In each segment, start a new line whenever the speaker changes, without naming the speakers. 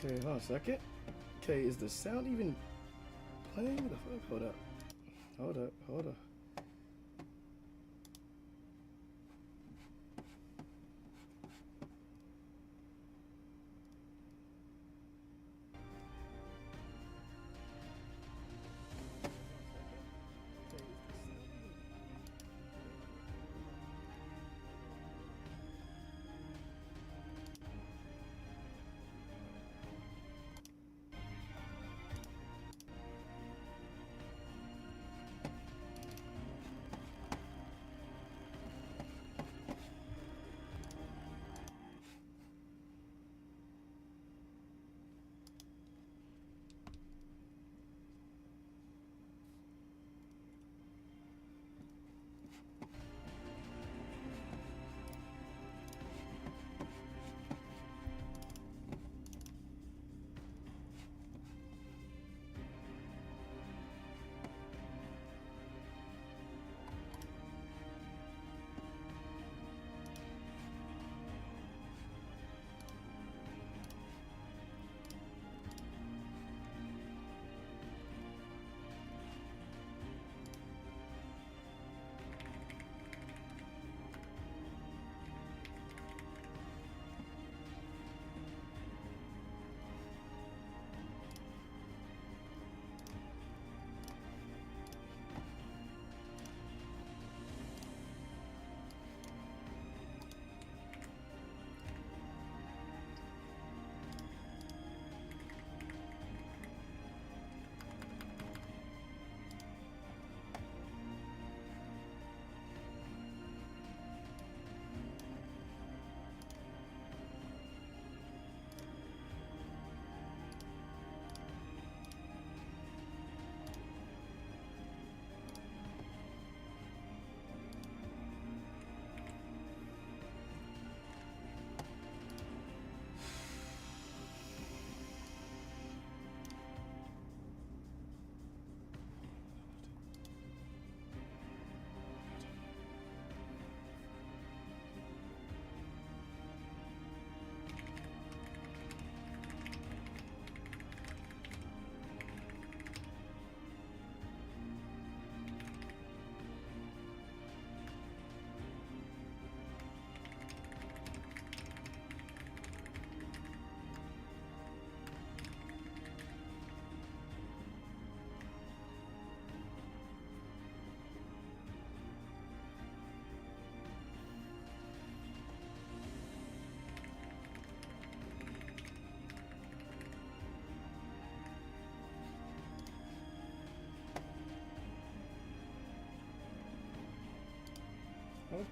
Okay, hold on a second. Okay, is the sound even playing? What the fuck? Hold up. Hold up. Hold up.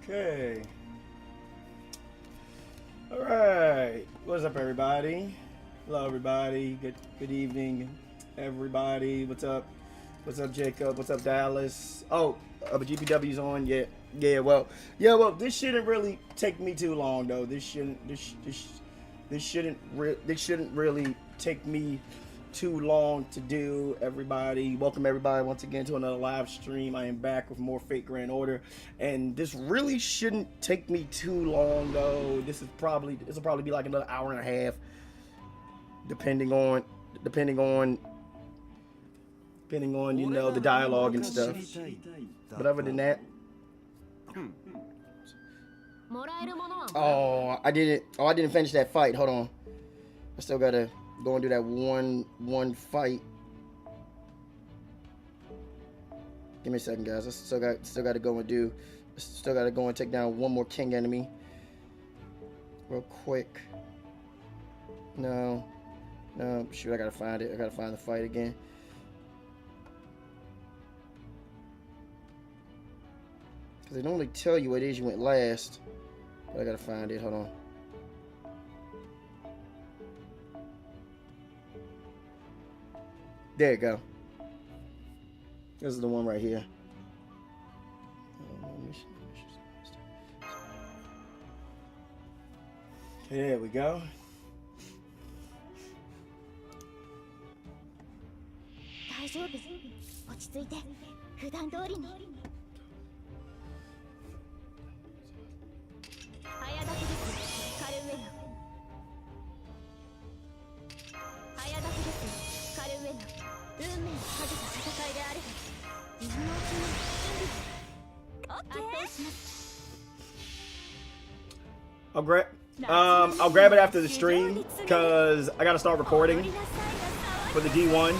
Okay. All right. What's up, everybody? Hello, everybody. Good evening, everybody. What's up? What's up, Jacob? What's up, Dallas? Oh, but GPW's on. Yeah. Well, this shouldn't really take me too long, though. This shouldn't really take me too long to do. Everybody, welcome everybody once again to another live stream. I am back with more Fate Grand Order, and this really shouldn't take me too long, though. This will probably be like another hour and a half, depending on you know, the dialogue and stuff. But other than that, I didn't finish that fight. Hold on, I still gotta go and do that one fight. Give me a second, guys. I still got to go and take down one more king enemy real quick. No, shoot, I gotta find it. I gotta find the fight again. Because they normally tell you what it is you went last, but I gotta find it. Hold on. There you go. This is the one right here. Okay, there we go. I'll grab it after the stream because I gotta start recording for the D1.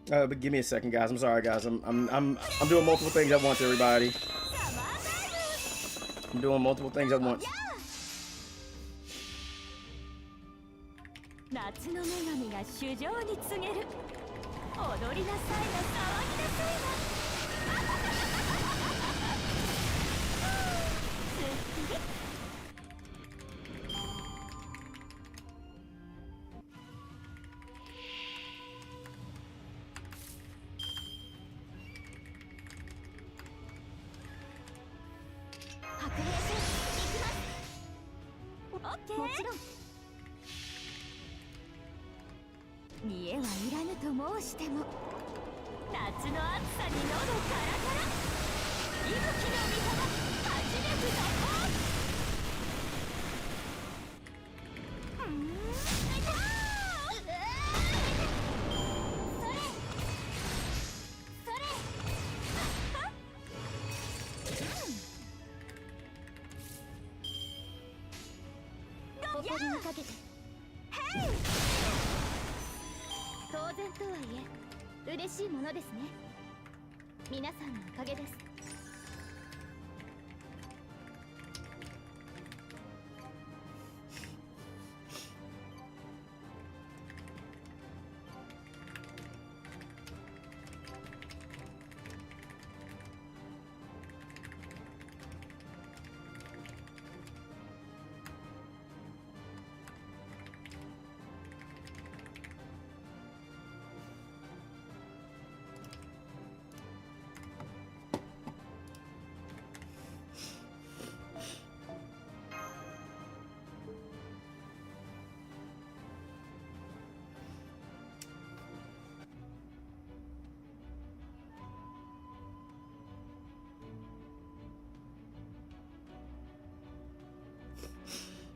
But give me a second, guys. I'm sorry, guys. I'm doing multiple things at once, everybody. I'm doing multiple things at once.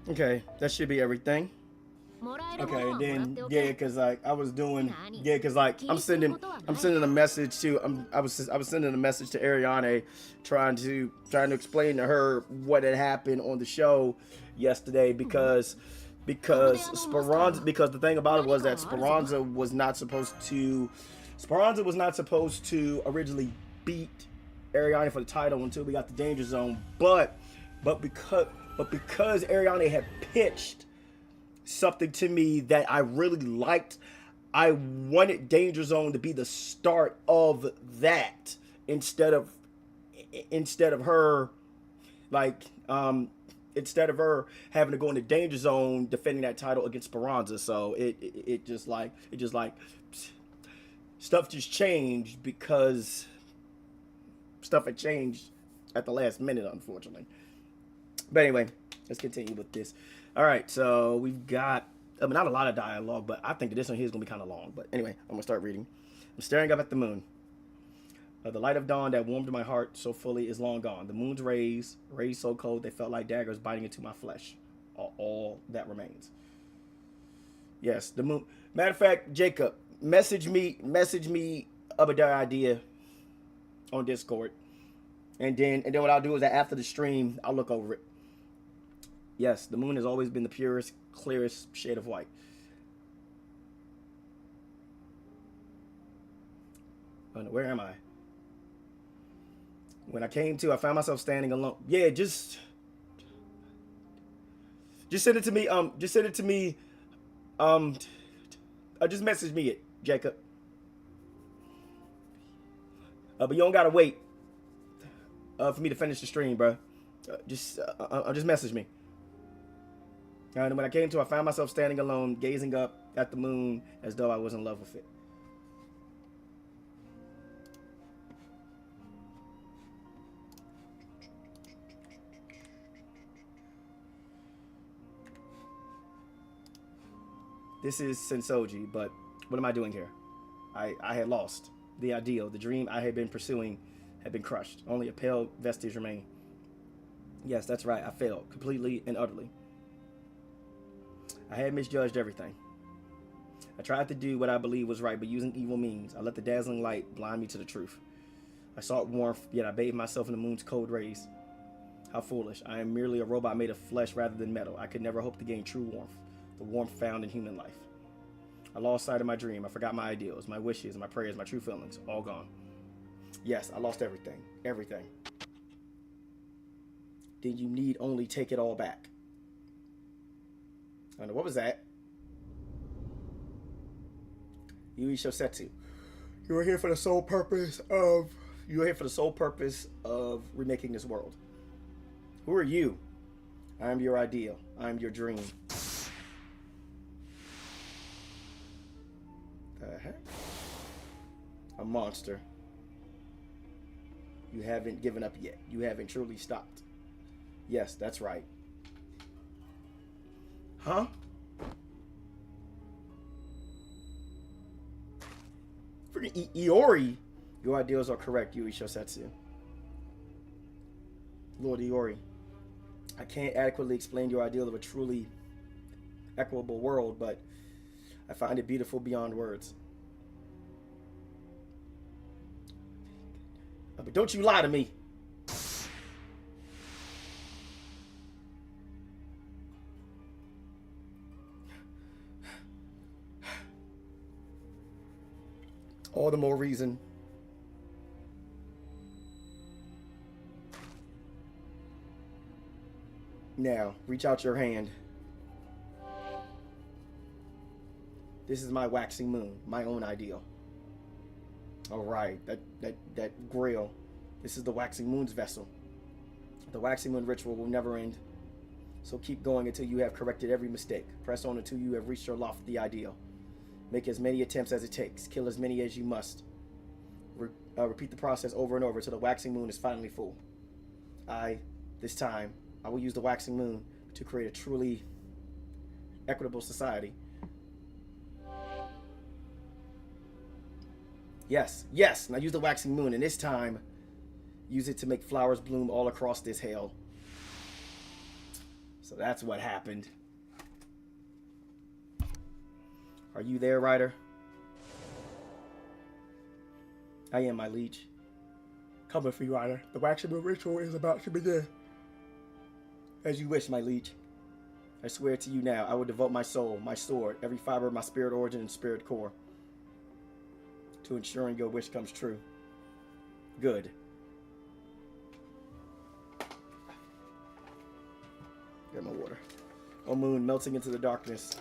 Okay, that should be everything. Okay, and then yeah, cause like I was doing cause like I'm sending a message to I was sending a message to Ariane, trying to explain to her what had happened on the show yesterday because Speranza, because the thing about it was that Speranza was not supposed to originally beat Ariane for the title until we got the Danger Zone, but because Ariane had pitched something to me that I really liked, I wanted Danger Zone to be the start of that instead of her having to go into Danger Zone defending that title against Speranza. So it just stuff just changed because stuff had changed at the last minute, unfortunately. But anyway, let's continue with this. All right, so we've got, not a lot of dialogue, but I think that this one here is going to be kind of long. But anyway, I'm going to start reading. I'm staring up at the moon. The light of dawn that warmed my heart so fully is long gone. The moon's rays so cold they felt like daggers biting into my flesh. All that remains. Yes, the moon. Matter of fact, Jacob, message me of a idea on Discord. And then what I'll do is that after the stream, I'll look over it. Yes, the moon has always been the purest, clearest shade of white. Where am I? When I came to, I found myself standing alone. Yeah, just send it to me. Just send it to me. Just message me it, Jacob. But you don't gotta wait for me to finish the stream, bro. Just message me. And when I came to, I found myself standing alone, gazing up at the moon as though I was in love with it. This is Sensoji, but what am I doing here? I had lost. The ideal, the dream I had been pursuing had been crushed. Only a pale vestige remained. Yes, that's right. I failed completely and utterly. I had misjudged everything. I tried to do what I believed was right, but using evil means. I let the dazzling light blind me to the truth. I sought warmth, yet I bathed myself in the moon's cold rays. How foolish. I am merely a robot made of flesh rather than metal. I could never hope to gain true warmth, the warmth found in human life. I lost sight of my dream. I forgot my ideals, my wishes, my prayers, my true feelings. All gone. Yes, I lost everything. Everything. Then you need only take it all back. I don't know. What was that? Yui Shosetsu. You were here for the sole purpose of... You were here for the sole purpose of remaking this world. Who are you? I am your ideal. I am your dream. The heck? A monster. You haven't given up yet. You haven't truly stopped. Yes, that's right. Huh? Freaking Iori. Your ideals are correct, Yui Shosetsu. Lord Iori, I can't adequately explain your ideal of a truly equitable world, but I find it beautiful beyond words. But don't you lie to me. All the more reason. Now, reach out your hand. This is my waxing moon, my own ideal. All right, that grail. This is the waxing moon's vessel. The waxing moon ritual will never end. So keep going until you have corrected every mistake. Press on until you have reached your lofty ideal. Make as many attempts as it takes. Kill as many as you must. Repeat the process over and over until the waxing moon is finally full. This time, I will use the waxing moon to create a truly equitable society. Yes, yes. Now use the waxing moon, and this time, use it to make flowers bloom all across this hell. So that's what happened. Are you there, Ryder? I am, my liege. Coming for you, Ryder. The waxing moon ritual is about to begin. As you wish, my liege. I swear to you now, I will devote my soul, my sword, every fiber of my spirit origin and spirit core to ensuring your wish comes true. Good. Get my water. O moon, melting into the darkness,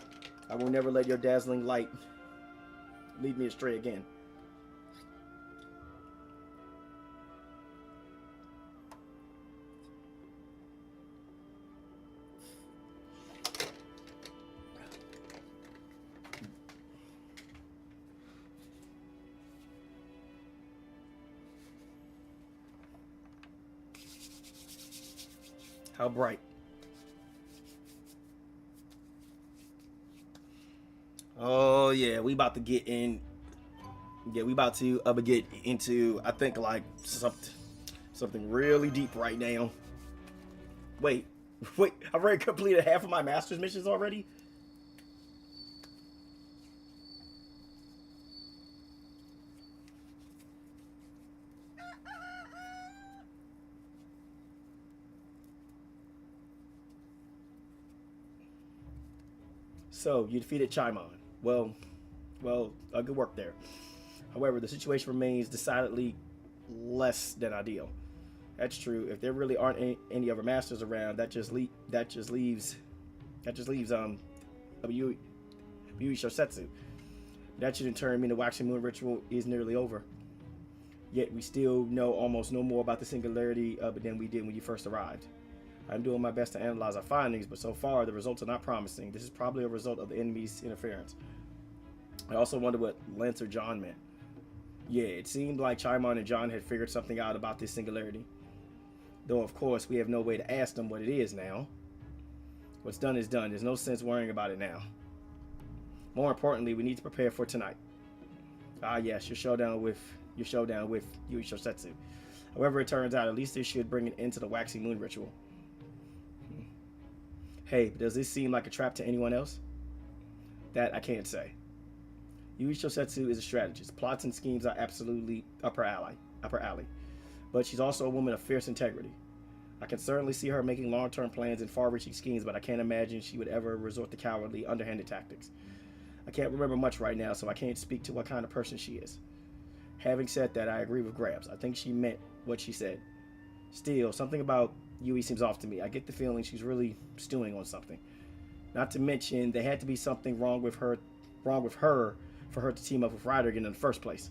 I will never let your dazzling light lead me astray again. How bright. Oh yeah, we about to get in. Yeah, we about to get into, I think, like something really deep right now. Wait, I've already completed half of my master's missions already. So, you defeated Chiemon. Well, good work there. However, the situation remains decidedly less than ideal. That's true. If there really aren't any other masters around, that just leaves Yui Shosetsu. That should in turn mean the waxing moon ritual is nearly over. Yet we still know almost no more about the singularity than we did when you first arrived. I'm doing my best to analyze our findings, but so far the results are not promising. This is probably a result of the enemy's interference. I also wonder what Lancer John meant. Yeah, it seemed like Chiemon and John had figured something out about this singularity. Though, of course, we have no way to ask them what it is now. What's done is done. There's no sense worrying about it now. More importantly, we need to prepare for tonight. Ah, yes, your showdown with Yui Shosetsu. However it turns out, at least this should bring an end to the waxing moon ritual. Hey, does this seem like a trap to anyone else? That I can't say. Yui Shosetsu is a strategist. Plots and schemes are absolutely up her alley. But she's also a woman of fierce integrity. I can certainly see her making long-term plans and far-reaching schemes, but I can't imagine she would ever resort to cowardly, underhanded tactics. I can't remember much right now, so I can't speak to what kind of person she is. Having said that, I agree with Grabs. I think she meant what she said. Still, something about Yui seems off to me. I get the feeling she's really stewing on something. Not to mention, there had to be something wrong with her for her to team up with Ryder again in the first place.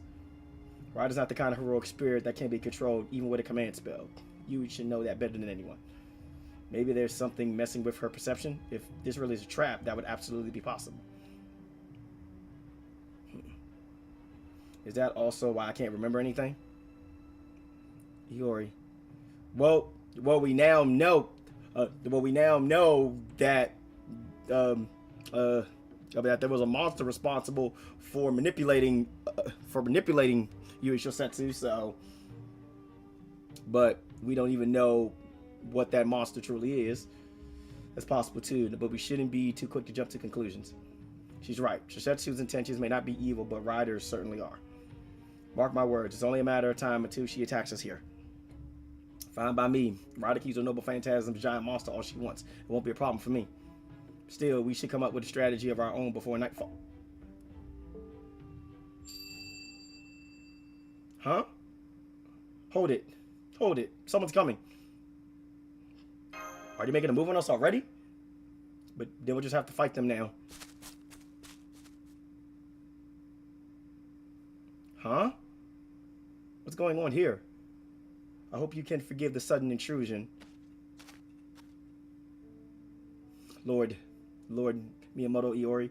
Ryder's not the kind of heroic spirit that can be controlled even with a command spell. You should know that better than anyone. Maybe there's something messing with her perception. If this really is a trap, that would absolutely be possible. Is that also why I can't remember anything? Iori. Well, we now know that that there was a monster responsible for manipulating Yui Shosetsu. So, but we don't even know what that monster truly is. That's possible too, but we shouldn't be too quick to jump to conclusions. She's right. Shosetsu's intentions may not be evil, but Ryder's certainly are. Mark my words, it's only a matter of time until she attacks us here. Fine by me. Ryder keeps her noble phantasm's giant monster all she wants. It won't be a problem for me. Still, we should come up with a strategy of our own before nightfall. Huh? Hold it. Hold it. Someone's coming. Are they making a move on us already? But then we'll just have to fight them now. Huh? What's going on here? I hope you can forgive the sudden intrusion. Lord Miyamoto Iori.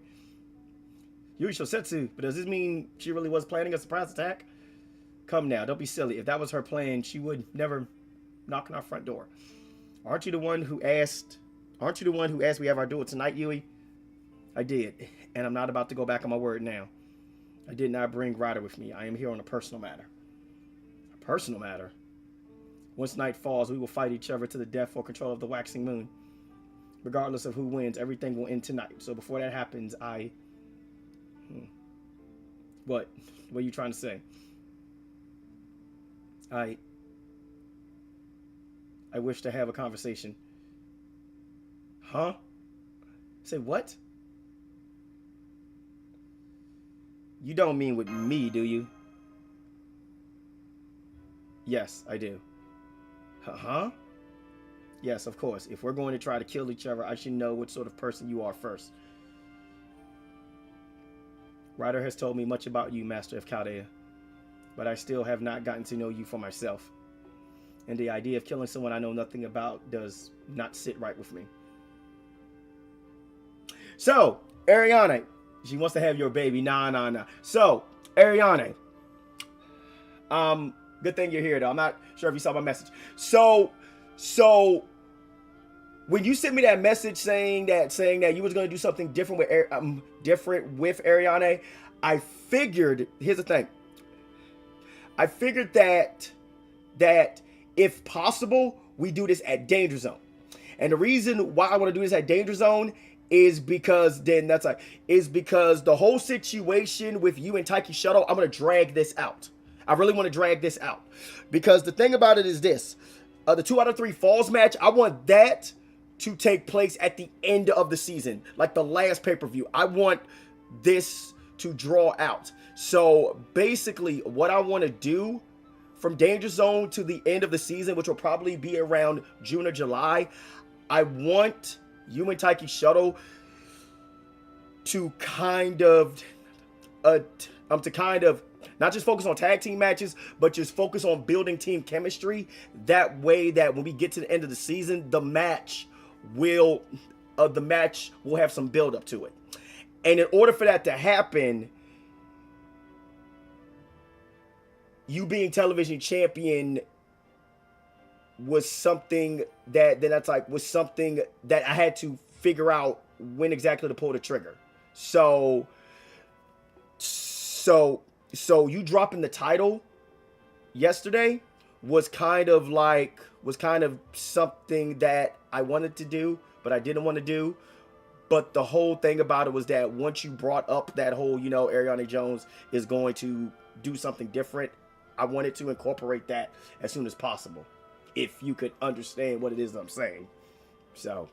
Yui Shosetsu, but does this mean she really was planning a surprise attack? Come now, don't be silly. If that was her plan, she would never knock on our front door. Aren't you the one who asked we have our duel tonight, Yui? I did, and I'm not about to go back on my word now. I did not bring Ryder with me. I am here on a personal matter. A personal matter? Once night falls, we will fight each other to the death for control of the waxing moon. Regardless of who wins, everything will end tonight. So before that happens, What? What are you trying to say? I wish to have a conversation. Huh? Say what? You don't mean with me, do you? Yes, I do. Huh? Yes, of course. If we're going to try to kill each other, I should know what sort of person you are first. Ryder has told me much about you, Master of Chaldea, but I still have not gotten to know you for myself. And the idea of killing someone I know nothing about does not sit right with me. So, Ariane, she wants to have your baby. Nah. So, Ariane, good thing you're here, though. I'm not sure if you saw my message. So when you sent me that message saying that you was going to do something different with Ariane, I figured, here's the thing. I figured that if possible, we do this at Danger Zone. And the reason why I want to do this at Danger Zone is because the whole situation with you and Taiki Shuttle, I'm going to drag this out. I really want to drag this out. Because the thing about it is this. The 2 out of 3 falls match, I want that to take place at the end of the season. Like the last pay-per-view. I want this to draw out. So basically what I want to do from Danger Zone to the end of the season, which will probably be around June or July, I want you and Taiki Shuttle to kind of not just focus on tag team matches, but just focus on building team chemistry. That way that when we get to the end of the season, the match will have some build up to it. And in order for that to happen, you being television champion was something that I had to figure out when exactly to pull the trigger. So you dropping the title yesterday was kind of something that I wanted to do, but I didn't want to do. But the whole thing about it was that once you brought up that whole, Ariana Jones is going to do something different, I wanted to incorporate that as soon as possible, if you could understand what it is I'm saying. So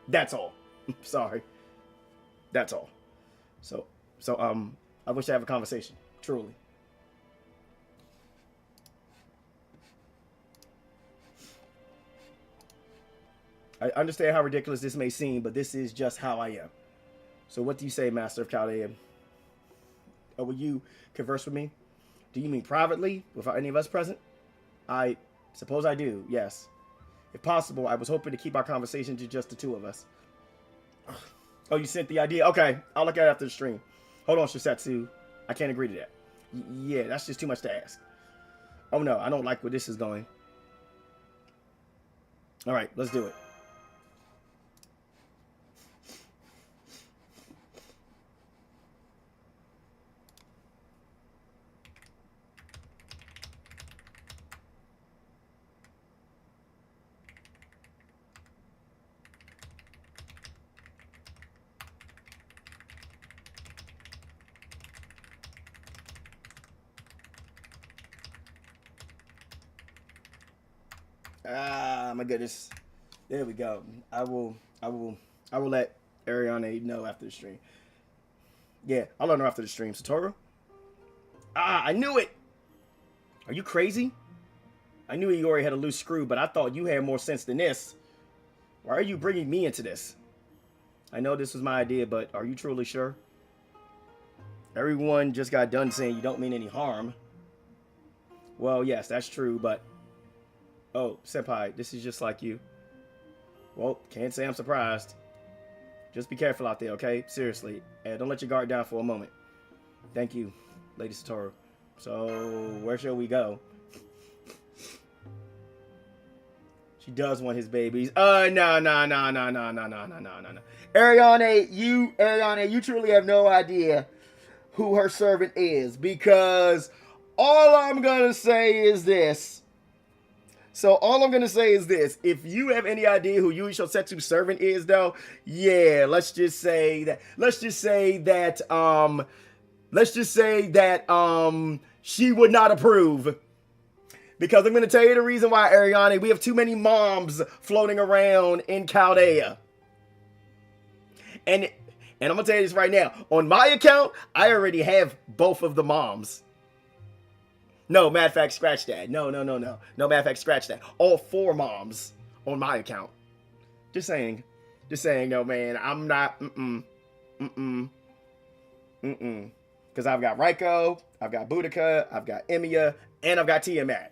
that's all. Sorry. That's all. So I wish I have a conversation, truly. I understand how ridiculous this may seem, but this is just how I am. So what do you say, Master of Chaldea? Or will you converse with me? Do you mean privately, without any of us present? I suppose I do, yes. If possible, I was hoping to keep our conversation to just the two of us. Oh, you sent the idea? Okay, I'll look at it after the stream. Hold on, Shosetsu. I can't agree to that. Yeah, that's just too much to ask. Oh no, I don't like where this is going. All right, let's do it. Ah, my goodness. There we go. I will let Ariana know after the stream. Yeah, I'll let her after the stream. Satoru? Ah, I knew it! Are you crazy? I knew you already had a loose screw, but I thought you had more sense than this. Why are you bringing me into this? I know this was my idea, but are you truly sure? Everyone just got done saying you don't mean any harm. Well, yes, that's true, but... Oh, Senpai, this is just like you. Well, can't say I'm surprised. Just be careful out there, okay? Seriously. And don't let your guard down for a moment. Thank you, Lady Satoru. So, where shall we go? She does want his babies. No. Ariane, you truly have no idea who her servant is, because all I'm gonna say is this. If you have any idea who Yui Shosetsu's servant is, though, yeah, let's just say that she would not approve. Because I'm going to tell you the reason why, Ariane. We have too many moms floating around in Chaldea. And I'm going to tell you this right now. On my account, I already have both of the moms. No, matter of fact, scratch that. No. No, matter of fact, scratch that. All 4 moms on my account. Just saying. No, man. I'm not. Because I've got Raiko, I've got Boudica, I've got Emiya, and I've got Tiamat.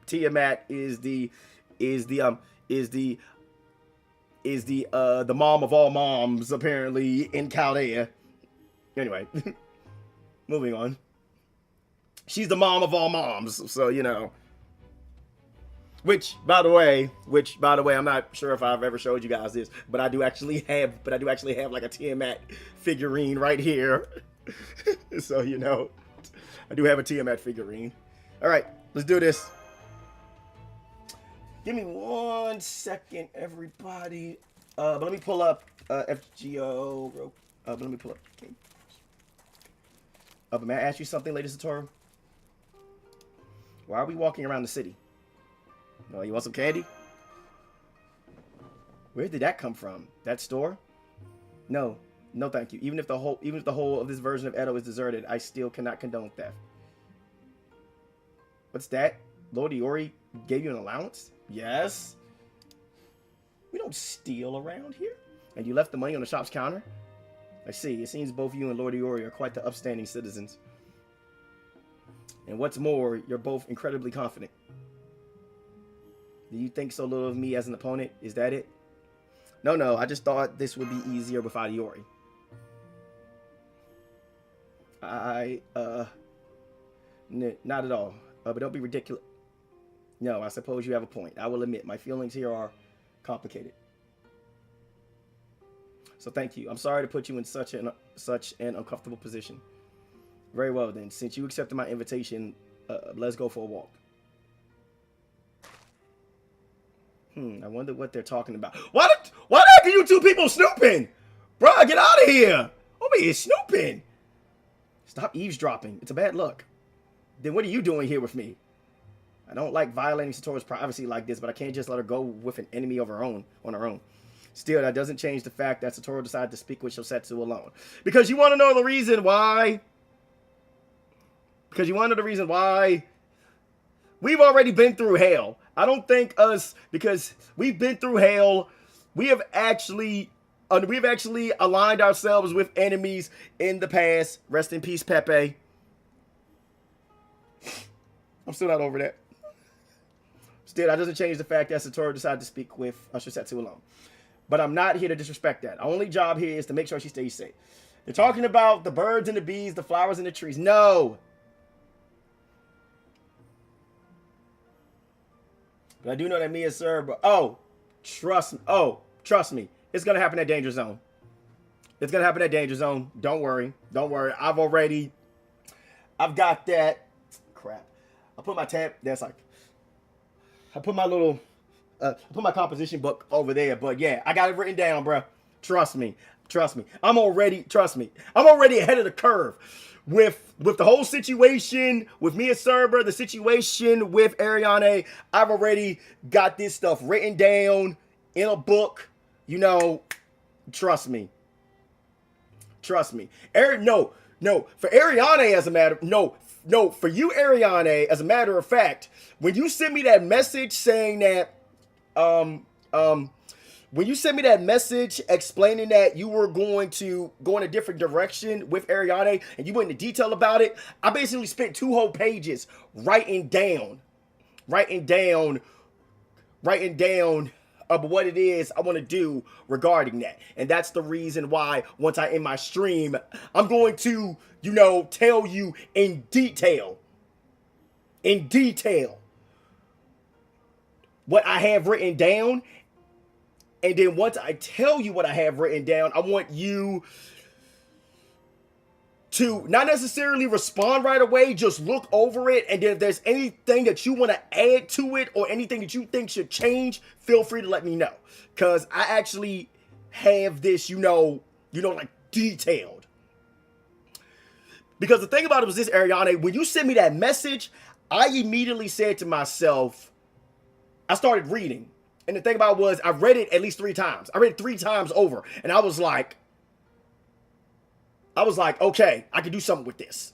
Tiamat is the mom of all moms, apparently, in Chaldea. Anyway, moving on. She's the mom of all moms, so Which, by the way, I'm not sure if I've ever showed you guys this, but I do actually have like a Tiamat figurine right here. So I do have a Tiamat figurine. All right, let's do this. Give me 1 second, everybody. But let me pull up FGO. But let me pull up. But may I ask you something, Lady Satoru? Why are we walking around the city? Oh, you want some candy? Where did that come from? That store? No, No, thank you. Even if the whole of this version of Edo is deserted, I still cannot condone theft. What's that? Lord Iori gave you an allowance? Yes. We don't steal around here. And you left the money on the shop's counter? I see. It seems both you and Lord Iori are quite the upstanding citizens. And what's more, you're both incredibly confident. Do you think so little of me as an opponent? Is that it? No. I just thought this would be easier without Iori. Not at all. But don't be ridiculous. No, I suppose you have a point. I will admit, my feelings here are complicated. So thank you. I'm sorry to put you in such an uncomfortable position. Very well then. Since you accepted my invitation, let's go for a walk. I wonder what they're talking about. Why the heck are you two people snooping? Bruh, get out of here. Over here snooping. Stop eavesdropping. It's a bad look. Then what are you doing here with me? I don't like violating Satoru's privacy like this, but I can't just let her go with an enemy of her own on her own. Still, that doesn't change the fact that Satoru decided to speak with Shosetsu alone. Because you want to know the reason why? Because you want to know the reason why? We've already been through hell. I don't think because we've been through hell, we have actually aligned ourselves with enemies in the past. Rest in peace, Pepe. I'm still not over that. Still, that doesn't change the fact that Satoru decided to speak with Shosetsu alone. But I'm not here to disrespect that. Our only job here is to make sure she stays safe. They're talking about the birds and the bees, the flowers and the trees. No. But I do know that me and Sir, trust me. It's going to happen at Danger Zone. It's going to happen at Danger Zone. Don't worry. I've got that. Crap. I put my tab, I put my little, I put my composition book over there, but yeah, I got it written down, bro. Trust me. I'm already ahead of the curve with the whole situation, with me and Cerber, the situation with Ariane. I've already got this stuff written down in a book, trust me. For Ariane, for you, Ariane, as a matter of fact, when you sent me that message saying that, when you sent me that message explaining that you were going to go in a different direction with Ariane and you went into detail about it, I basically spent 2 whole pages writing down what it is I want to do regarding that. And that's the reason why once I end my stream, I'm going to, tell you in detail what I have written down. And then once I tell you what I have written down, I want you to not necessarily respond right away, just look over it. And then if there's anything that you want to add to it or anything that you think should change, feel free to let me know. Because I actually have this, like detailed. Because the thing about it was this, Ariane, when you sent me that message, I immediately said to myself, I started reading. And the thing about it was, I read it at least 3 times. I read it 3 times over. And I was like, okay, I can do something with this.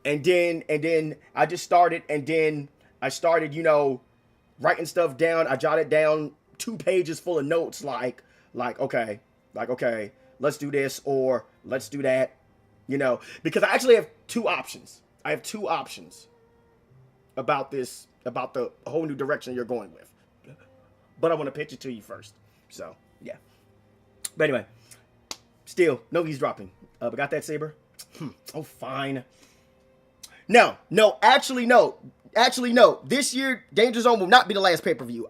And then I just started, I started, writing stuff down. I jotted down 2 pages full of notes like, okay, let's do this or let's do that, because I actually have 2 options. I have 2 options about this, about the whole new direction you're going with. But I want to pitch it to you first. So, yeah. But anyway, still, no eavesdropping. But got that, Saber? Oh, fine. No. Actually, no. This year, Danger Zone will not be the last pay-per-view.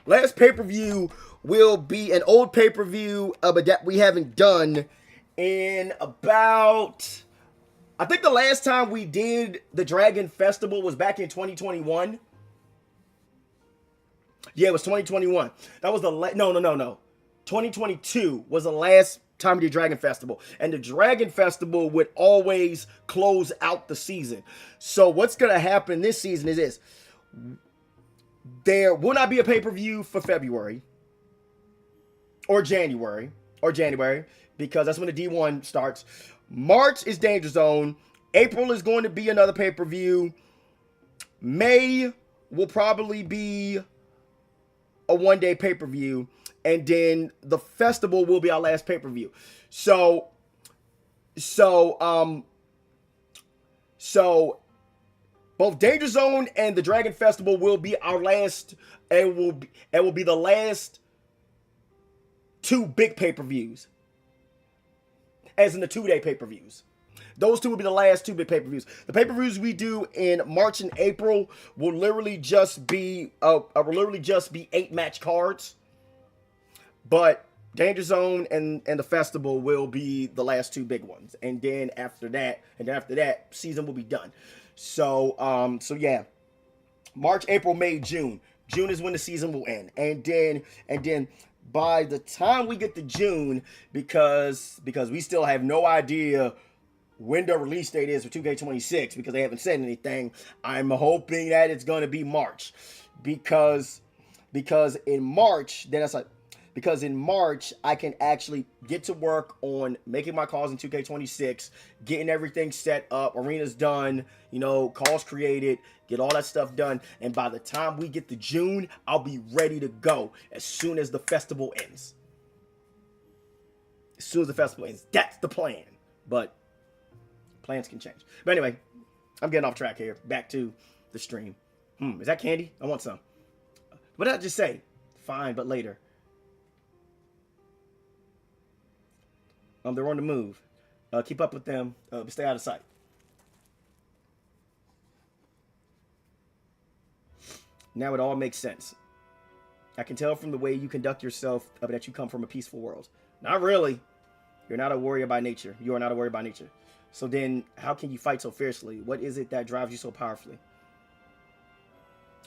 Last pay-per-view will be an old pay-per-view, but that we haven't done in about... I think the last time we did the Dragon Festival was back in 2021. Yeah, it was 2021. That was the... No. 2022 was the last time we did Dragon Festival. And the Dragon Festival would always close out the season. So what's going to happen this season is this. There will not be a pay-per-view for February or January or January, because that's when the D1 starts. March is Danger Zone. April is going to be another pay-per-view. May will probably be a one-day pay-per-view, and then the festival will be our last pay-per-view. So both Danger Zone and the Dragon Festival will be our last, and will be the last two big pay-per-views, as in the 2-day pay-per-views. Those two will be the last two big pay-per-views. The pay-per-views we do in March and April will literally just be 8-match cards. But Danger Zone and the festival will be the last two big ones. And then after that, season will be done. So yeah. March, April, May, June. June is when the season will end. And then by the time we get to June, because we still have no idea when the release date is for 2K26, because they haven't said anything, I'm hoping that it's going to be March, because in March I can actually get to work on making my calls in 2K26, getting everything set up, arenas done, calls created, get all that stuff done, and by the time we get to June, I'll be ready to go as soon as the festival ends. As soon as the festival ends. That's the plan. But plans can change. But anyway, I'm getting off track here. Back to the stream. Is that candy? I want some. What did I just say? Fine, but later. They're on the move. Keep up with them. But stay out of sight. Now it all makes sense. I can tell from the way you conduct yourself that you come from a peaceful world. Not really. You're not a warrior by nature. You are not a warrior by nature. So then, how can you fight so fiercely? What is it that drives you so powerfully?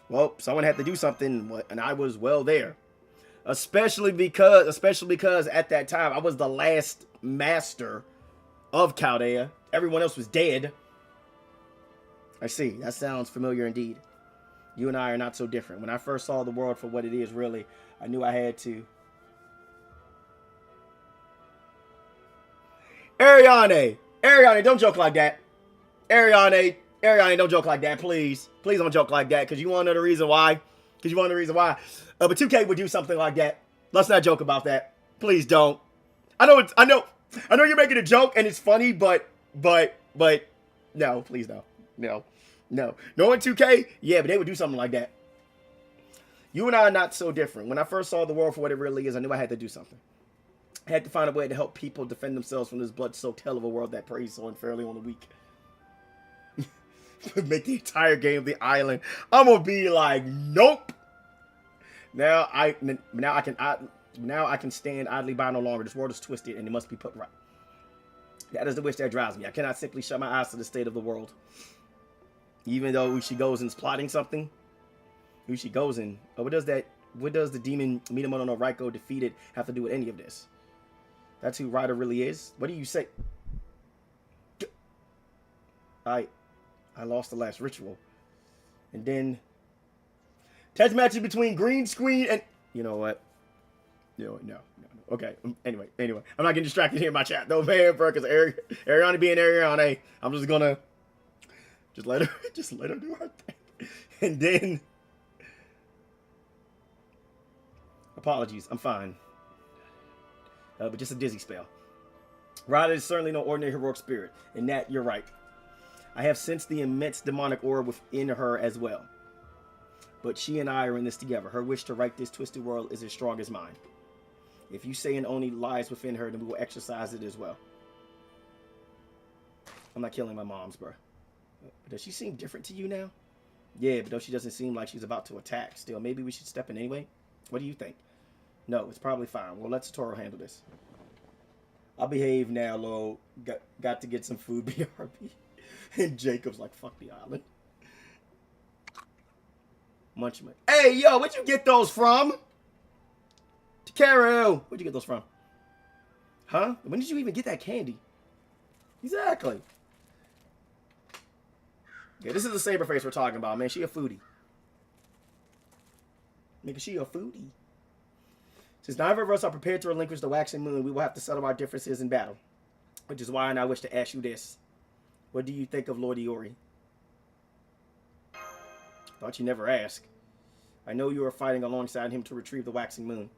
Well, someone had to do something, and I was well there. Especially because at that time, I was the last master of Chaldea. Everyone else was dead. I see. That sounds familiar indeed. You and I are not so different. When I first saw the world for what it is, really, I knew I had to. Ariane, don't joke like that. Ariane, don't joke like that, please. Please don't joke like that, because you want to know the reason why. But 2K would do something like that. Let's not joke about that. Please don't. I know you're making a joke and it's funny, but no, please no. No. Knowing 2K, yeah, but they would do something like that. You and I are not so different. When I first saw the world for what it really is, I knew I had to do something. I had to find a way to help people defend themselves from this blood-soaked hell of a world that preys so unfairly on the weak. Make the entire game of the island. I'm gonna be like, nope. Now I can stand idly by no longer. This world is twisted and it must be put right. That is the wish that drives me. I cannot simply shut my eyes to the state of the world. Even though Ushi Gozen's plotting something. Ushi Gozen. What does the demon Minamoto no Raiko defeated have to do with any of this? That's who Ryder really is? What do you say? I lost the last ritual. And then test matches between Green Screen and you know what? No. Okay. Anyway. I'm not getting distracted here in my chat though, man, bro, because Ariane being Ariane, I'm just gonna let her do her thing. And then apologies, I'm fine. But just a dizzy spell. Ryder is certainly no ordinary heroic spirit. In that, you're right. I have sensed the immense demonic aura within her as well. But she and I are in this together. Her wish to right this twisted world is as strong as mine. If you say and only lies within her, then we will exercise it as well. I'm not killing my moms, bro. Does she seem different to you now? Yeah, but though she doesn't seem like she's about to attack. Still, maybe we should step in anyway? What do you think? No, it's probably fine. Well, let Satoru handle this. I'll behave now, Lo. Got to get some food, BRB. And Jacob's like, fuck the island. Munchman. Hey, yo, where'd you get those from? Takaru, where'd you get those from? Huh? When did you even get that candy? Exactly. Yeah, this is the saber face we're talking about, man. She a foodie. Nigga, she a foodie. Since neither of us are prepared to relinquish the waxing moon, we will have to settle our differences in battle. Which is why I wish to ask you this. What do you think of Lord Iori? Thought you never ask. I know you are fighting alongside him to retrieve the waxing moon.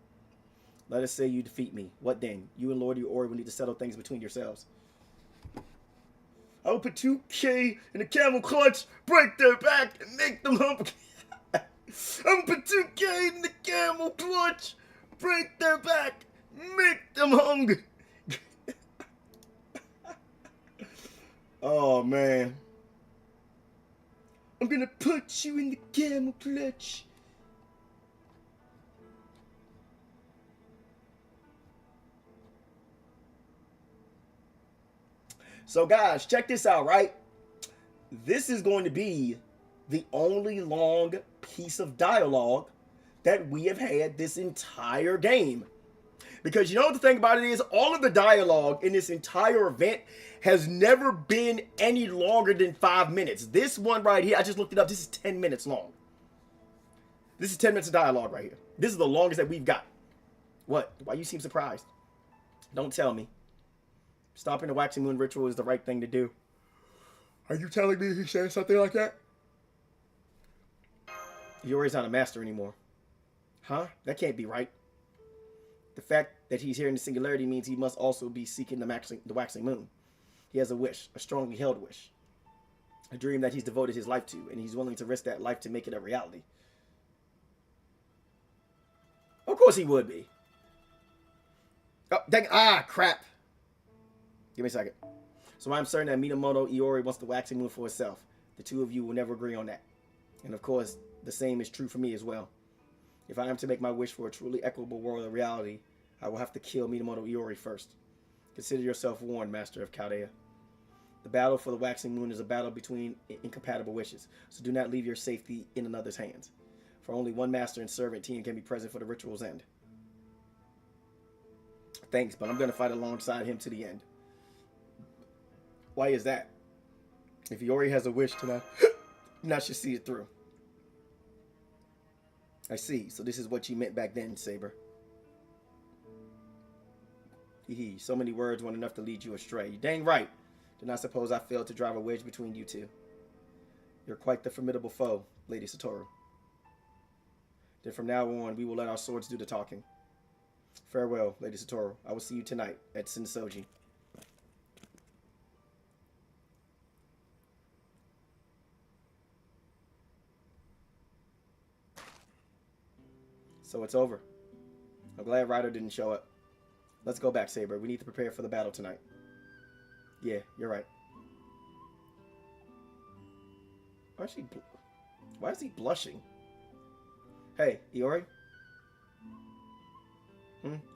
Let us say you defeat me. What then? You and Lord Iori will need to settle things between yourselves. I will put 2K in the camel clutch, break their back, and make them humble. I will put 2K in the camel clutch, break their back, make them hungry. Oh, man. I'm gonna put you in the camel clutch. So, guys, check this out, right? This is going to be the only long piece of dialogue that we have had this entire game. Because you know what the thing about it is? All of the dialogue in this entire event has never been any longer than 5 minutes. This one right here, I just looked it up. This is 10 minutes long. This is 10 minutes of dialogue right here. This is the longest that we've got. What? Why you seem surprised? Don't tell me. Stopping the waxing moon ritual is the right thing to do. Are you telling me he said something like that? Iori's not a master anymore. Huh? That can't be right. The fact that he's here in the singularity means he must also be seeking the waxing moon. He has a wish, a strongly held wish. A dream that he's devoted his life to, and he's willing to risk that life to make it a reality. Of course he would be. Oh, dang, crap. Give me a second. So I'm certain that Minamoto Iori wants the waxing moon for herself. The two of you will never agree on that. And of course, the same is true for me as well. If I am to make my wish for a truly equitable world of reality, I will have to kill Minamoto Iori first. Consider yourself warned, Master of Chaldea. The battle for the waxing moon is a battle between incompatible wishes, so do not leave your safety in another's hands. For only one master and servant team can be present for the ritual's end. Thanks, but I'm going to fight alongside him to the end. Why is that? If Iori has a wish to not should see it through. I see. So this is what you meant back then, Saber. Hee. So many words weren't enough to lead you astray. You dang right. Did not suppose I failed to drive a wedge between you two. You're quite the formidable foe, Lady Satoru. Then from now on, we will let our swords do the talking. Farewell, Lady Satoru. I will see you tonight at Sensoji. So it's over. I'm glad Ryder didn't show up. Let's go back, Saber. We need to prepare for the battle tonight. Yeah, you're right. Why is he blushing? Hey, Iori?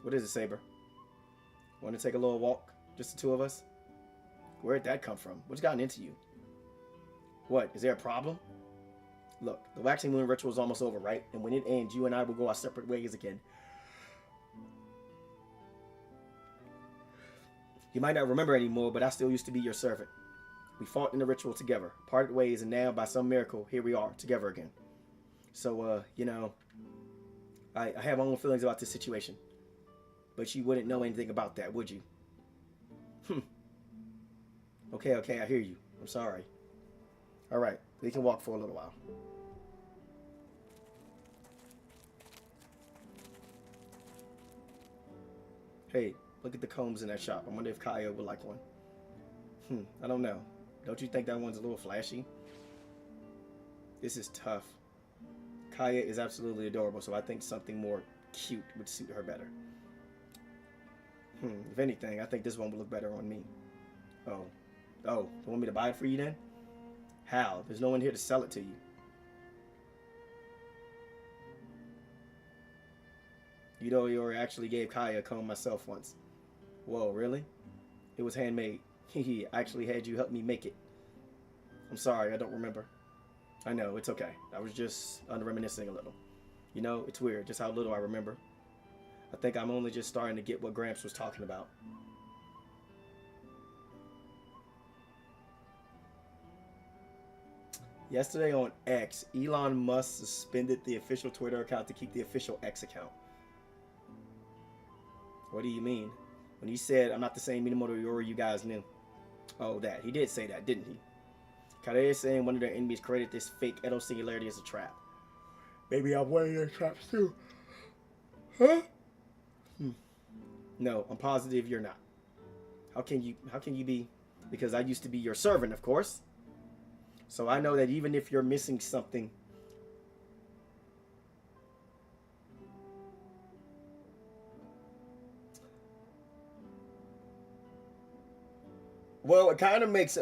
What is it, Saber? Want to take a little walk? Just the two of us? Where'd that come from? What's gotten into you? What? Is there a problem? Look, the waxing moon ritual is almost over, right? And when it ends, you and I will go our separate ways again. You might not remember anymore, but I still used to be your servant. We fought in the ritual together, parted ways, and now, by some miracle, here we are, together again. So, you know, I have my own feelings about this situation. But you wouldn't know anything about that, would you? Okay, I hear you. I'm sorry. All right, we can walk for a little while. Hey, look at the combs in that shop. I wonder if Kaya would like one. I don't know. Don't you think that one's a little flashy? This is tough. Kaya is absolutely adorable, so I think something more cute would suit her better. If anything, I think this one would look better on me. Oh, you want me to buy it for you then? How? There's no one here to sell it to you. You know, Iori actually gave Kaya a comb myself once. Whoa, really? It was handmade. I actually had you help me make it. I'm sorry, I don't remember. I know, it's okay. I was just reminiscing a little. You know, it's weird just how little I remember. I think I'm only just starting to get what Gramps was talking about. Yesterday on X, Elon Musk suspended the official Twitter account to keep the official X account. What do you mean? When he said, I'm not the same Minamoto Yori you guys knew. Oh, that. He did say that, didn't he? Kare is saying one of their enemies created this fake Edo singularity as a trap. Maybe I'm one of their traps too. Huh? No, I'm positive you're not. How can you be? Because I used to be your servant, of course. So I know that even if you're missing something, well, it kind of makes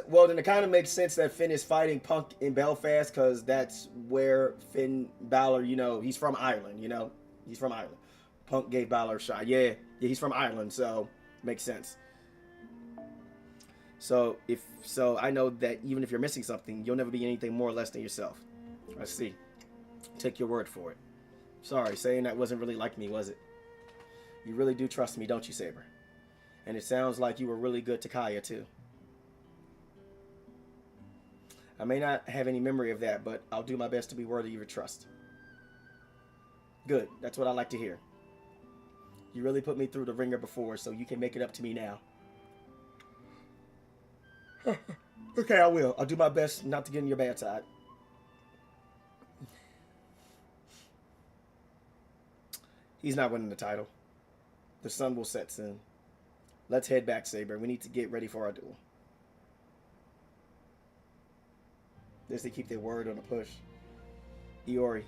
sense that Finn is fighting Punk in Belfast, because that's where Finn Balor, you know, he's from Ireland, you know, he's from Ireland. Punk gave Balor a shot. Yeah, he's from Ireland, so makes sense. So I know that even if you're missing something, you'll never be anything more or less than yourself. I see. Take your word for it. Sorry, saying that wasn't really like me, was it? You really do trust me, don't you, Saber? And it sounds like you were really good to Kaya, too. I may not have any memory of that, but I'll do my best to be worthy of your trust. Good. That's what I like to hear. You really put me through the ringer before, so you can make it up to me now. Okay, I will. I'll do my best not to get in your bad side. He's not winning the title. The sun will set soon. Let's head back, Saber. We need to get ready for our duel. This they keep their word on the push. Iori.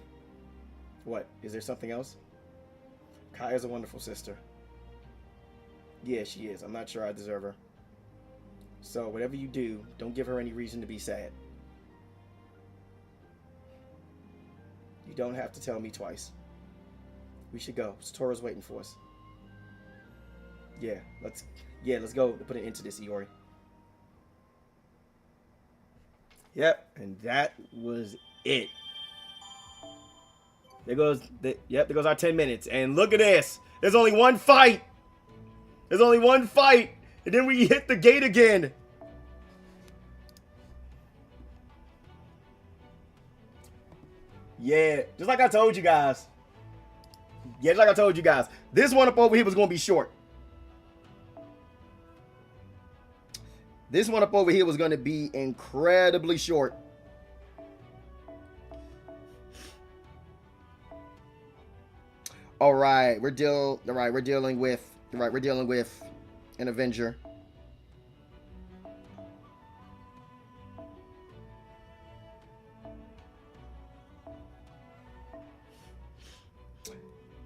What? Is there something else? Kaya's a wonderful sister. Yeah, she is. I'm not sure I deserve her. So, whatever you do, don't give her any reason to be sad. You don't have to tell me twice. We should go. Satoru's waiting for us. Yeah, let's go to put an end to this, Iori. Yep, and that was it. There goes our 10 minutes. And look at this. There's only one fight. There's only one fight. And then we hit the gate again. Yeah, just like I told you guys. Yeah, just like I told you guys. This one up over here was going to be short. This one up over here was going to be incredibly short. All right, we're dealing with an Avenger.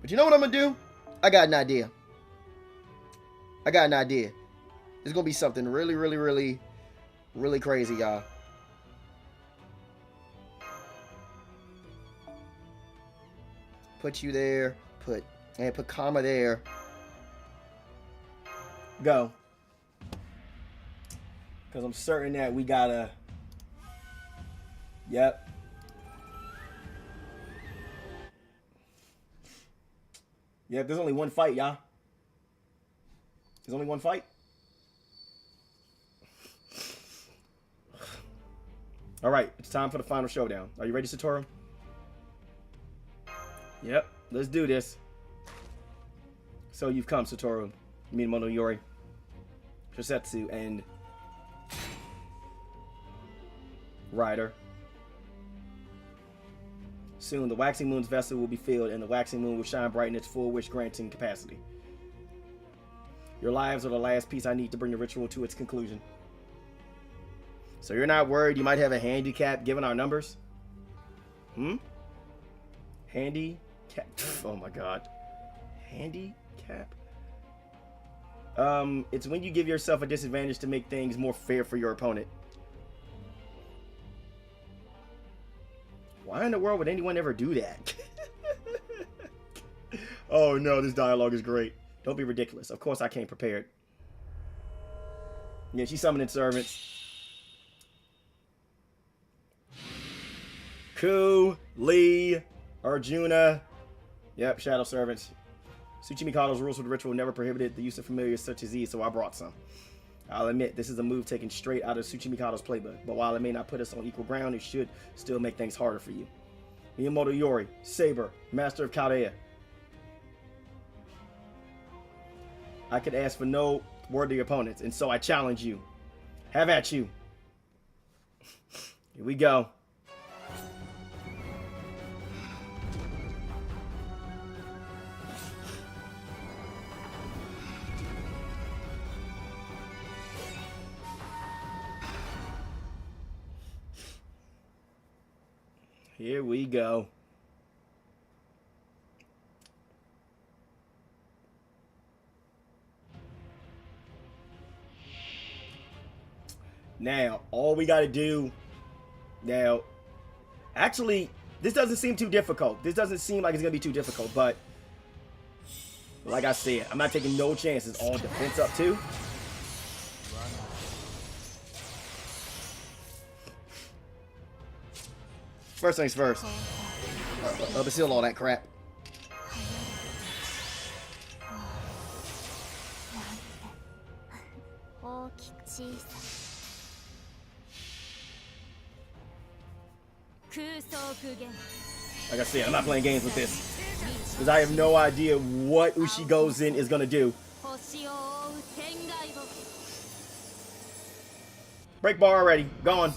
But you know what I'm gonna do? I got an idea. It's gonna be something really, really, really, really crazy, y'all. Put you there. Put comma there. Go. Because I'm certain that we gotta. Yep. Yeah, there's only one fight, y'all. There's only one fight. All right, it's time for the final showdown. Are you ready, Satoru? Yep, let's do this. So you've come, Satoru, Minamoto Yori, Shosetsu, and Rider. Soon, the Waxing Moon's vessel will be filled, and the Waxing Moon will shine bright in its full wish-granting capacity. Your lives are the last piece I need to bring the ritual to its conclusion. So you're not worried you might have a handicap given our numbers? Handicap? Oh my god. Handicap? It's when you give yourself a disadvantage to make things more fair for your opponent. Why in the world would anyone ever do that? Oh no, this dialogue is great. Don't be ridiculous. Of course I came prepared. Yeah, she's summoning servants. Ku, Lee, Arjuna. Yep, shadow servants. Tsuchimikado's rules for the ritual never prohibited the use of familiars such as these, so I brought some. I'll admit, this is a move taken straight out of Tsuchimikado's playbook, but while it may not put us on equal ground, it should still make things harder for you. Minamoto Yori, Saber, Master of Chaldea. I could ask for no worthy opponents, and so I challenge you. Have at you. Here we go. Here we go. Now, all we got to do now, actually, this doesn't seem too difficult. This doesn't seem like it's going to be too difficult, but like I said, I'm not taking no chances. All defense up too. First things first. But still all that crap. Like I said, I'm not playing games with this. Because I have no idea what Ushi Goze is going to do. Break bar already. Gone.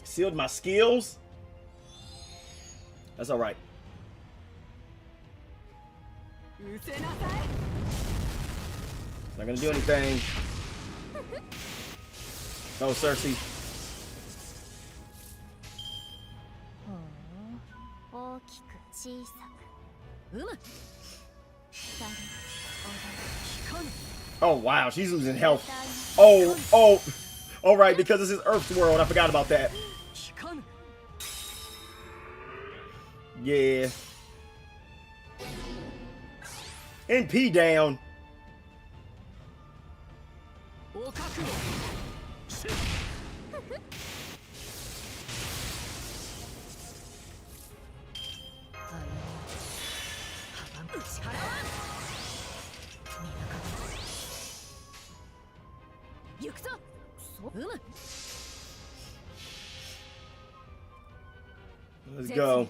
Sealed my skills. That's all right. It's not gonna do anything. Oh, Cersei. Oh wow, she's losing health. Oh. All right, because this is Earth's world. I forgot about that. Yeah. NP down. Let's go.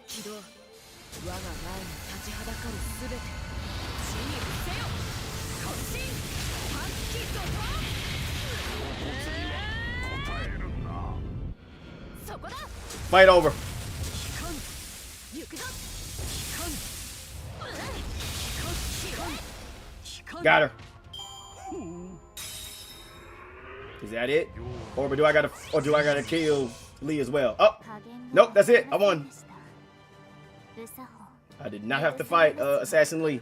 Fight over. Got her. Is that it? Or do I gotta kill Lee as well? Oh, nope, that's it. I won. I did not have to fight Assassin Lee.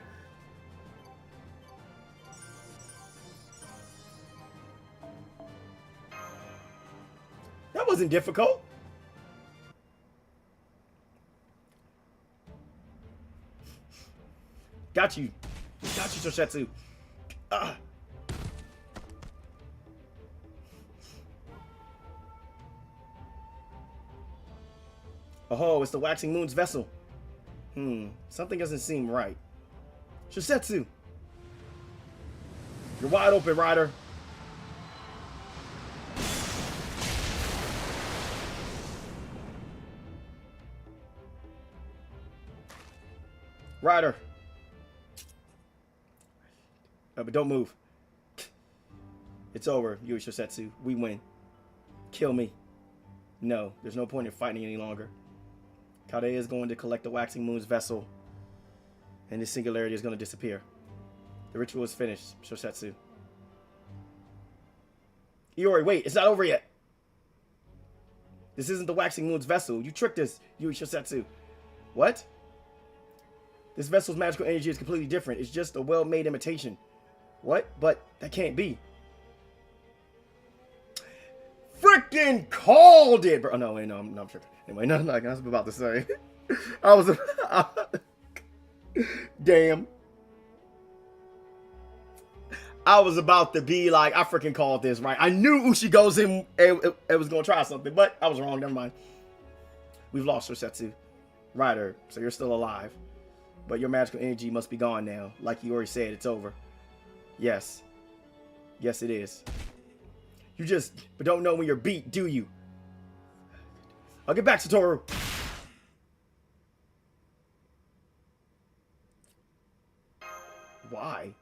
That wasn't difficult. Got you. Got you, Shosetsu. Oh, it's the Waxing Moon's vessel. Something doesn't seem right. Shosetsu. You're wide open, Rider. Rider. But don't move. It's over, you and Shosetsu. We win. Kill me. No, there's no point in fighting any longer. Kade is going to collect the Waxing Moon's vessel, and this singularity is going to disappear. The ritual is finished, Shosetsu. Iori, wait, it's not over yet. This isn't the Waxing Moon's vessel. You tricked us, Yui Shosetsu. What? This vessel's magical energy is completely different. It's just a well-made imitation. What? But that can't be. Freaking called it, bro. Oh, no, wait, no, I'm tripping. Anyway, no, I was about to say. I was. Damn. I was about to be like, I freaking called this, right? I knew Ushi Goze in it was going to try something, but I was wrong. Never mind. We've lost Shosetsu. Rider, so you're still alive. But your magical energy must be gone now. Like you already said, it's over. Yes. Yes, it is. You just don't know when you're beat, do you? I'll get back, Satoru. Why?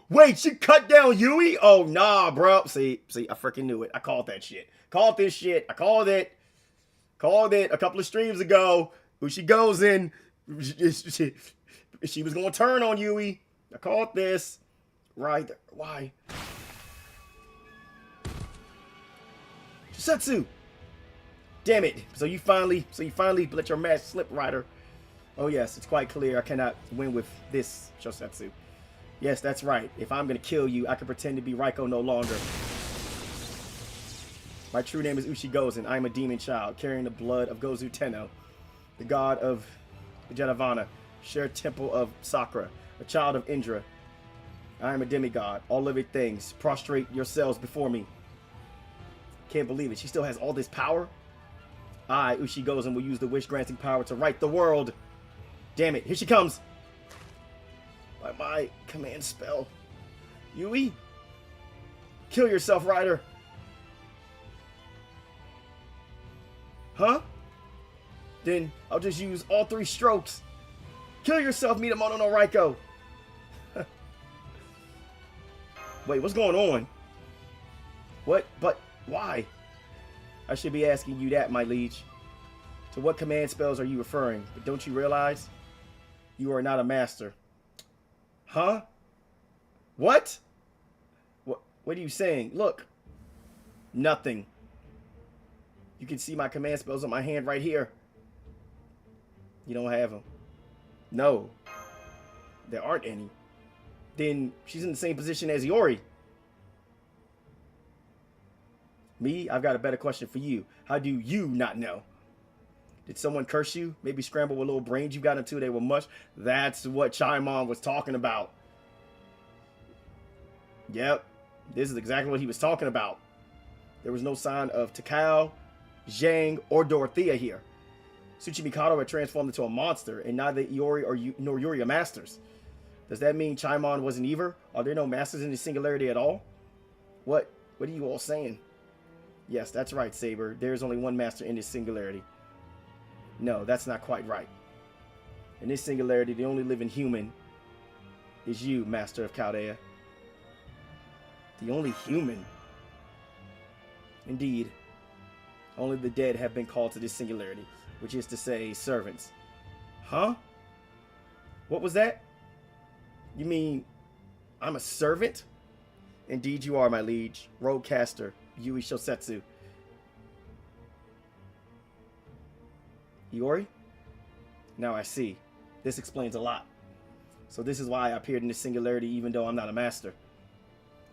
Wait, she cut down Yui? Oh, nah, bro. See, I freaking knew it. I called that shit. Called this shit. I called it. Called it a couple of streams ago. Ushi goes in. She was going to turn on Yui. I called this. Right. Why? Shosetsu. Damn it. So you finally let your match slip, Ryder. Oh, yes. It's quite clear I cannot win with this Shosetsu. Yes, that's right. If I'm going to kill you, I can pretend to be Raiko no longer. My true name is Ushi Goze, and I am a demon child, carrying the blood of Gozu Tenno, the god of Jedavana, shared temple of Sakura, a child of Indra. I am a demigod. All living things, prostrate yourselves before me. Can't believe it. She still has all this power? I, Ushi Goze, will use the wish-granting power to right the world. Damn it. Here she comes. By my command spell. Yui? Kill yourself, Ryder. Huh? Then I'll just use all 3 strokes. Kill yourself, Minamono no Raiko. Wait, what's going on? What? But why? I should be asking you that, my liege. To what command spells are you referring? But don't you realize? You are not a master. Huh? What? What are you saying? Look. Nothing. You can see my command spells on my hand right here. You don't have them. No. There aren't any. Then she's in the same position as Iori. Me? I've got a better question for you. How do you not know? Did someone curse you? Maybe scramble with little brains you got into they were mush? That's what Chiemon was talking about. Yep. This is exactly what he was talking about. There was no sign of Takao, Zhang, or Dorothea here. Tsuchimikado had transformed into a monster, and neither Iori nor Yuri are masters. Does that mean Chiemon wasn't either? Are there no masters in the singularity at all? What are you all saying? Yes, that's right, Saber. There is only one master in this singularity. No, that's not quite right. In this singularity, the only living human is you, Master of Chaldea. The only human? Indeed. Only the dead have been called to this singularity, which is to say, servants. Huh? What was that? You mean I'm a servant? Indeed you are, my liege. Roadcaster, Yui Shosetsu. Iori? Now I see. This explains a lot. So this is why I appeared in this singularity even though I'm not a master.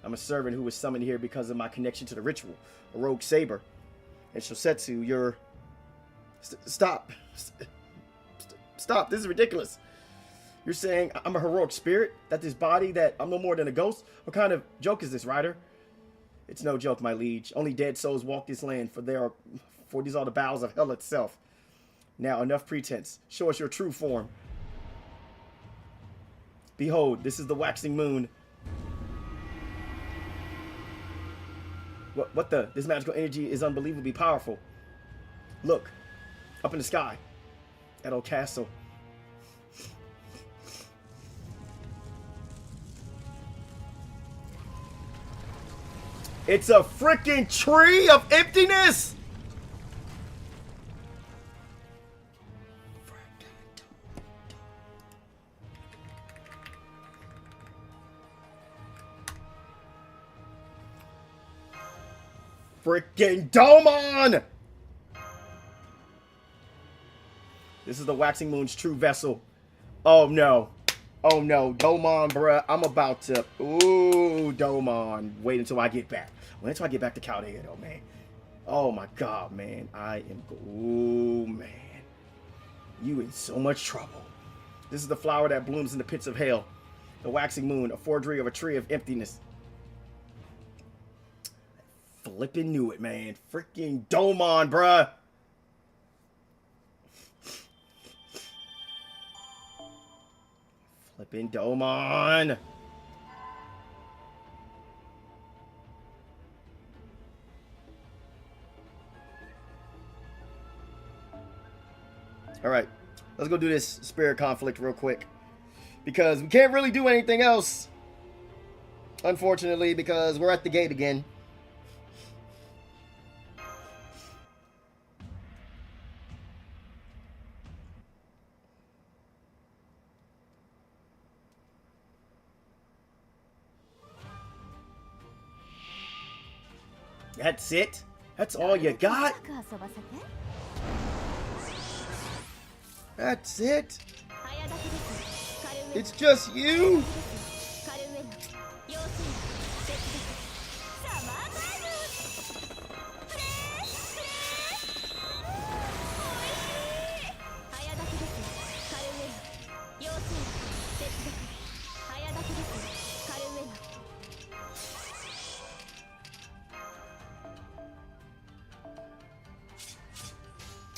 I'm a servant who was summoned here because of my connection to the ritual. A rogue saber. And Shosetsu, you're... Stop. Stop. This is ridiculous. You're saying I'm a heroic spirit? That this body, that I'm no more than a ghost? What kind of joke is this, Ryder? It's no joke, my liege. Only dead souls walk this land, for these are the bowels of hell itself. Now, enough pretense. Show us your true form. Behold, this is the waxing moon. What the? This magical energy is unbelievably powerful. Look, up in the sky, at old castle. It's a freaking tree of emptiness! Freaking Domon! This is the waxing moon's true vessel. Oh no. Oh no. Domon, bruh. I'm about to... Ooh, Domon. Wait until I get back. Wait until I get back to Chaldea, though, man. Oh my god, man. I am... Ooh, man. You in so much trouble. This is the flower that blooms in the pits of hell. The waxing moon, a forgery of a tree of emptiness. flipping knew it, man. Freaking Domon, bruh. Flipping Domon. All right, let's go do this spirit conflict real quick, because we can't really do anything else, unfortunately, because we're at the gate again. That's it? That's all you got? That's it? It's just you?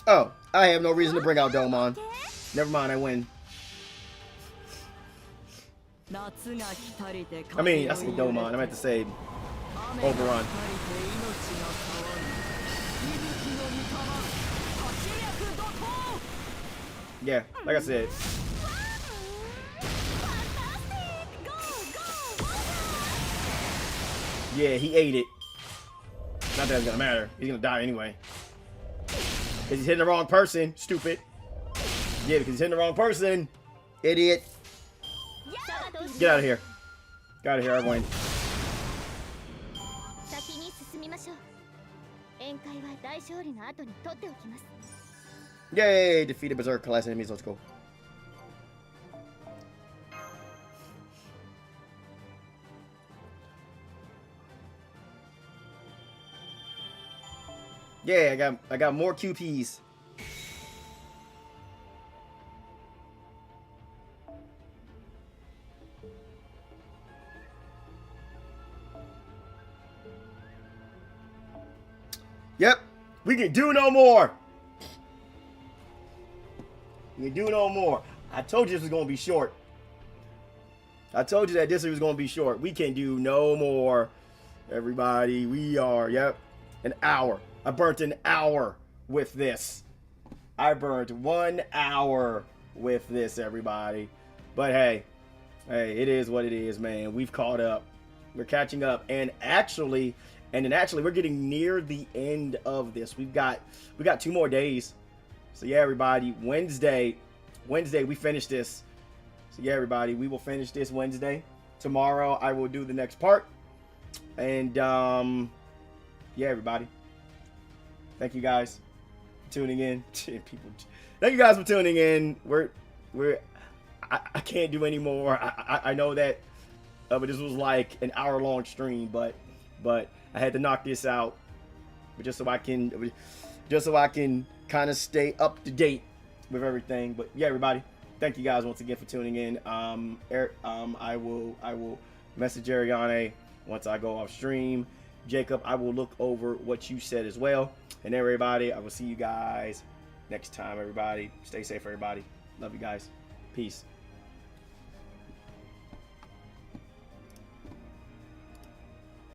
Oh, I have no reason to bring out Domon. Never mind, I win. I mean, I said Domon. I meant to say Oberon. Yeah, like I said. Yeah, he ate it. Not that it's gonna matter. He's gonna die anyway. Because he's hitting the wrong person. Stupid. Yeah, because he's hitting the wrong person. Idiot. Get out of here. Get out of here, I win. Yay! Defeated Berserk class enemies. Let's go. Yeah, I got more QPs. Yep, we can do no more. We can do no more. I told you this was gonna be short. I told you that this was gonna be short. We can do no more, everybody. We are, yep, an hour. I burnt an hour with this. I burnt 1 hour with this, everybody. But hey, it is what it is, man. We've caught up. We're catching up, and actually, we're getting near the end of this. We got 2 more days. So yeah, everybody, Wednesday we finish this. So yeah, everybody, we will finish this Wednesday. Tomorrow I will do the next part. And yeah, everybody. Thank you guys for tuning in. Thank you guys for tuning in. I can't do any more. I know that but this was like an hour-long stream, but I had to knock this out, but just so I can kind of stay up to date with everything. But yeah, everybody, thank you guys once again for tuning in. I will message Ariane once I go off stream. Jacob, I will look over what you said as well. And everybody, I will see you guys next time, everybody. Stay safe, everybody. Love you guys. Peace.